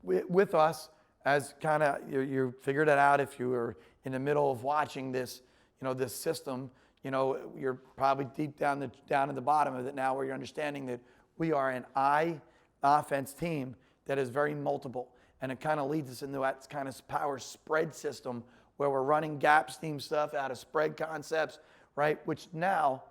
with us as kind of you figured it out if you were in the middle of watching this, this system. You're probably deep down at the bottom of it now, where you're understanding that we are an I offense team that is very multiple, and it kind of leads us into that kind of power spread system where we're running gap scheme stuff out of spread concepts, right? Which now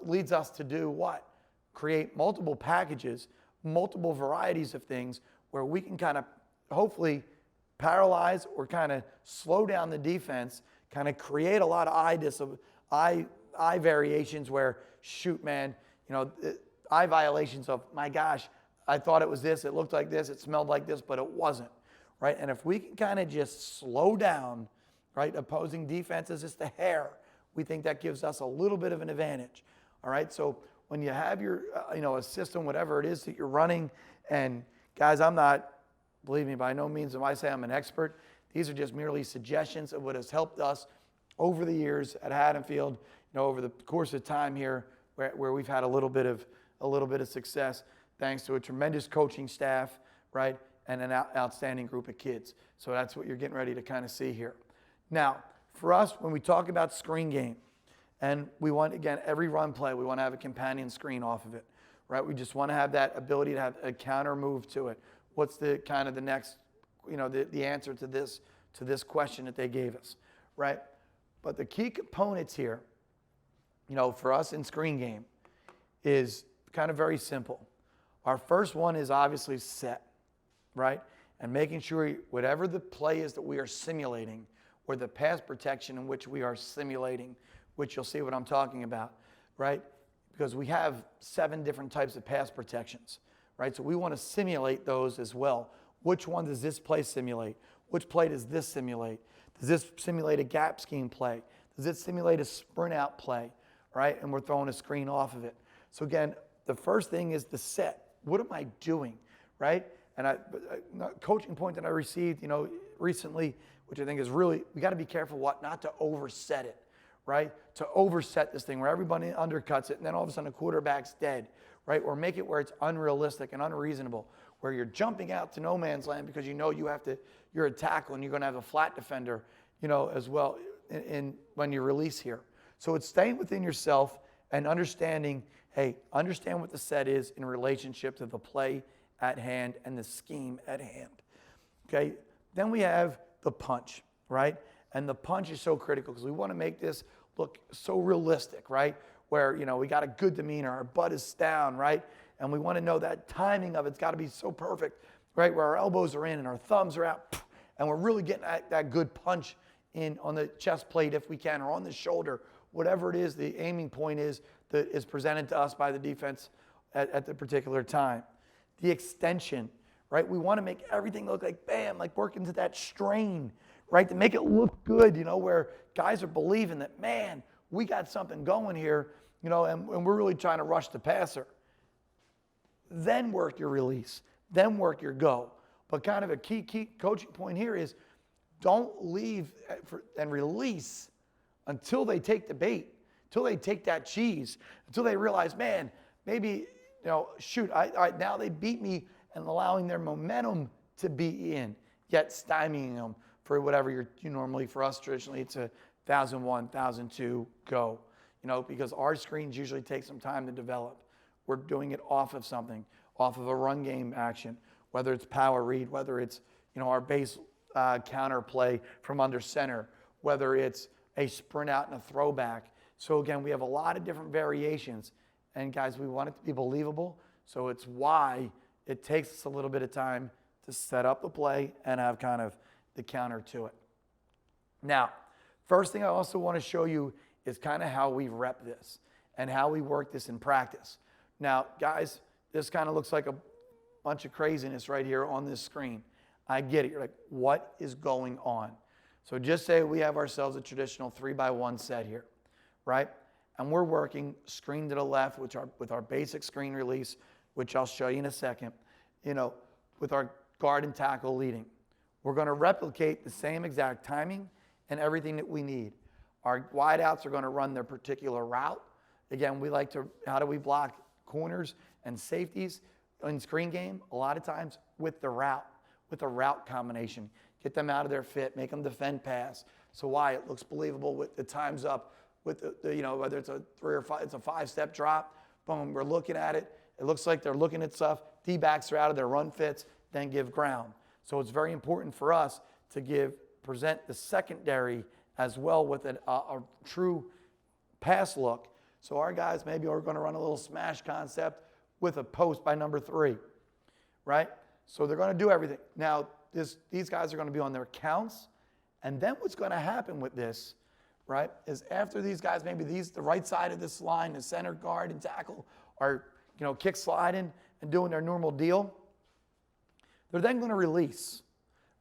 leads us to do what? Create multiple packages, multiple varieties of things where we can kind of hopefully paralyze or kind of slow down the defense, kind of create a lot of eye variations where, shoot, man, eye violations of, my gosh, I thought it was this, it looked like this, it smelled like this, but it wasn't, right? And if we can kind of just slow down, right, opposing defenses just a hair, we think that gives us a little bit of an advantage, all right? So when you have your, a system, whatever it is that you're running, and guys, I'm not, believe me, by no means am I saying I'm an expert. These are just merely suggestions of what has helped us over the years at Haddonfield, over the course of time here, where we've had a little bit of success, thanks to a tremendous coaching staff, right, and an outstanding group of kids. So that's what you're getting ready to kind of see here. Now, for us, when we talk about screen game, and we want, again, every run play, we want to have a companion screen off of it, right? We just want to have that ability to have a counter move to it. What's the kind of the next, the answer to this question that they gave us, right? But the key components here, for us in screen game is kind of very simple. Our first one is obviously set, right? And making sure whatever the play is that we are simulating, or the pass protection in which we are simulating, which you'll see what I'm talking about, right? Because we have 7 different types of pass protections, right? So we want to simulate those as well. Which one does this play simulate? Which play does this simulate? Does this simulate a gap scheme play? Does it simulate a sprint out play, right? And we're throwing a screen off of it. So again, the first thing is the set. What am I doing, right? And a coaching point that I received, recently, which I think is really, we got to be careful not to overset it, right? To overset this thing where everybody undercuts it and then all of a sudden the quarterback's dead, right? Or make it where it's unrealistic and unreasonable, where you're jumping out to no man's land because you're a tackle and you're going to have a flat defender, as well when you release here. So it's staying within yourself and understanding, hey, understand what the set is in relationship to the play at hand and the scheme at hand, okay? Then we have the punch, right? And the punch is so critical because we want to make this look so realistic, right? Where, we got a good demeanor, our butt is down, right? And we want to know that timing of it's got to be so perfect, right? Where our elbows are in and our thumbs are out, and we're really getting that good punch in on the chest plate if we can, or on the shoulder, whatever it is, the aiming point is that is presented to us by the defense at the particular time. The extension, right? We want to make everything look like, bam, like working to that strain, right? To make it look good, where guys are believing that, man, we got something going here, and we're really trying to rush the passer. Then work your release, then work your go. But kind of a key coaching point here is don't leave and release until they take the bait, until they take that cheese, until they realize, man, maybe, shoot, now they beat me, and allowing their momentum to be in, yet stymieing them for whatever you normally, for us traditionally, it's a 1,001, 1,002, go. Because our screens usually take some time to develop. We're doing it off of something, off of a run game action, whether it's power read, whether it's, our base counter play from under center, whether it's a sprint out and a throwback. So again, we have a lot of different variations. And guys, we want it to be believable. So it's why it takes us a little bit of time to set up the play and have kind of the counter to it. Now, first thing I also want to show you is kind of how we rep this and how we work this in practice. Now, guys, this kind of looks like a bunch of craziness right here on this screen. I get it. You're like, what is going on? So just say we have ourselves a traditional 3x1 set here, right? And we're working screen to the left, with our basic screen release, which I'll show you in a second, with our guard and tackle leading. We're going to replicate the same exact timing and everything that we need. Our wideouts are going to run their particular route. Again, how do we block corners and safeties? in screen game, a lot of times with the route combination. Get them out of their fit, make them defend pass. So why? It looks believable with the time's up, with the whether it's a 3 or 5, it's a 5-step drop. Boom, we're looking at it. It looks like they're looking at stuff. D-backs are out of their run fits, then give ground. So it's very important for us to present the secondary as well with a true pass look. So our guys maybe are going to run a little smash concept with a post by number 3, right? So they're going to do everything. Now, these guys are going to be on their counts. And then what's going to happen with this, right, is after these guys, maybe the right side of this line, the center guard and tackle are, kick sliding and doing their normal deal, they're then going to release,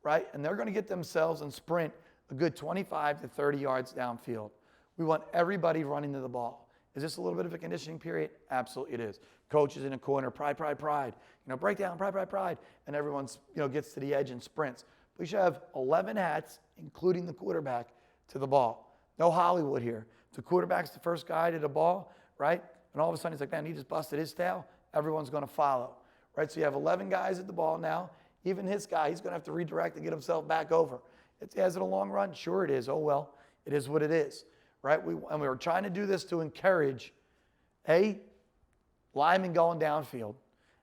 right? And they're going to get themselves and sprint a good 25 to 30 yards downfield. We want everybody running to the ball. Is this a little bit of a conditioning period? Absolutely it is. Coach is in a corner, pride. Break down, pride. And everyone, gets to the edge and sprints. We should have 11 hats, including the quarterback, to the ball. No Hollywood here. The quarterback's the first guy to the ball, right? And all of a sudden he's like, man, he just busted his tail. Everyone's going to follow, right? So you have 11 guys at the ball now. Even his guy, he's going to have to redirect and get himself back over. Is it a long run? Sure it is. Oh, well, it is what it is, right? And we were trying to do this to encourage, linemen going downfield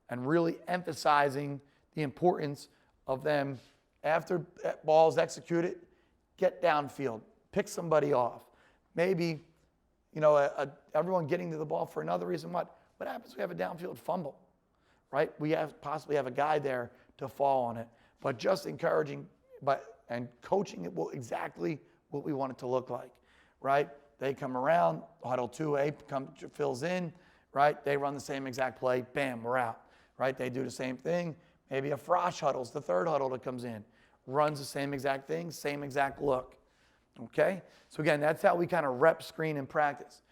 and really emphasizing the importance of them, after ball's executed, get downfield, pick somebody off. Maybe, everyone getting to the ball for another reason. What happens if we have a downfield fumble, right? We possibly have a guy there to fall on it. But just encouraging and coaching it exactly what we want it to look like, right? They come around, huddle 2A fills in, right? They run the same exact play, bam, we're out, right? They do the same thing. Maybe a frosh huddle's the third huddle that comes in, runs the same exact thing, same exact look, okay? So again, that's how we kind of rep, screen, and practice.